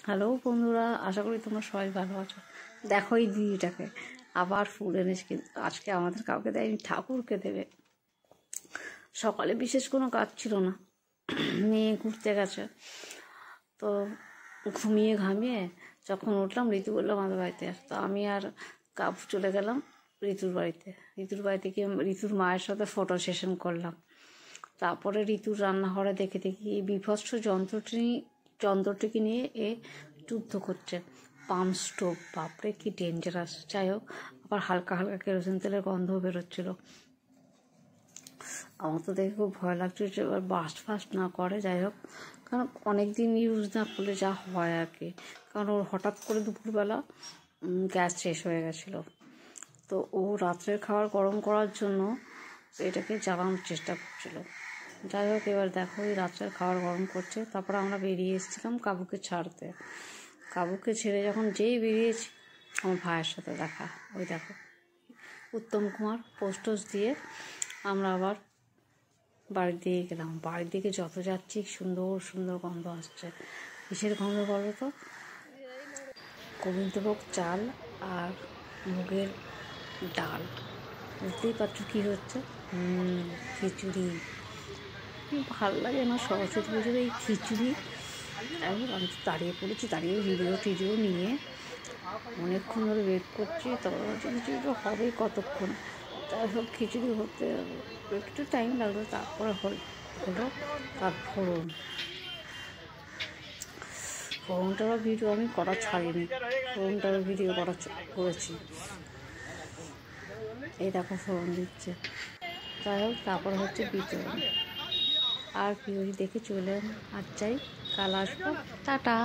Hello বন্ধুরা, আশা করি তোমরা সবাই ভালো আছো। দেখো এই দিদিটাকে আবার ফুল এনেছে, কিন্তু আজকে আমাদের কাউকে দেয়নি, ঠাকুরকে দেবে। সকালে বিশেষ কোনো কাজ ছিল না, মেয়ে ঘুরতে গেছে, তো ঘুমিয়ে ঘামিয়ে যখন উঠলাম ঋতু বললাম আমাদের বাড়িতে আসতো, আমি আর কাপু চলে গেলাম ঋতুর বাড়িতে। ঋতুর বাড়িতে গিয়ে ঋতুর মায়ের সাথে ফটো সেশন করলাম। তারপরে ঋতুর রান্নাঘরে দেখে দেখি বিভৎস যন্ত্রটিকে নিয়ে এ যুদ্ধ করছে। পাম্প স্টোভ, বাপরে কি ডেঞ্জারাস। যাই হোক, আবার হালকা হালকা কেরোসিন তেলের গন্ধও বেরোচ্ছিল। আমার তো দেখে খুব ভয় লাগছে যে এবার বাস্ট ফাস্ট না করে। যাই হোক, কারণ অনেক দিন ইউজ না করলে যা হয় আর কি, কারণ ওর হঠাৎ করে দুপুরবেলা গ্যাস শেষ হয়ে গেছিলো, তো ও রাত্রের খাবার গরম করার জন্য এটাকে জ্বালানোর চেষ্টা করছিল। যাই হোক, এবার দেখো এই রাত্রের খাবার গরম করছে। তারপর আমরা বেরিয়ে এসেছিলাম কাবুকে ছাড়তে। কাবুকে ছেড়ে যখন যেই বেরিয়েছি, আমার ভাইয়ের সাথে দেখা। ওই দেখো উত্তম কুমার পোস্টস দিয়ে আমরা আবার বাড়ির দিকে গেলাম। বাড়ির দিকে যত যাচ্ছি সুন্দর সুন্দর গন্ধ আসছে। কিসের গন্ধ বলো তো? গোবিন্দভোগ চাল আর মুগের ডাল। বুঝতেই পারছো কী হচ্ছে, খিচুড়ি। ভালো লাগে না সরস্বতী পুজোর এই খিচুড়ি? আমি দাঁড়িয়ে পড়েছি, দাঁড়িয়ে ভিডিও নিয়ে অনেকক্ষণ ধরে ওয়েট করছি, তবে খিচুড়িটা হবে কতক্ষণ। যাই হোক, খিচুড়ি হতে একটু টাইম লাগলো, তারপরে হলো তার ফোড়নটারও ভিডিও আমি করা ছাড়িনি, ফোড়নটারও ভিডিও করেছি। এই দেখো ফোড়ন দিচ্ছে। যাই হোক, তারপরে হচ্ছে বিতরণ। আর ভিডিওটি দেখে চলে আর যাই, কাল আসবো, টাটা।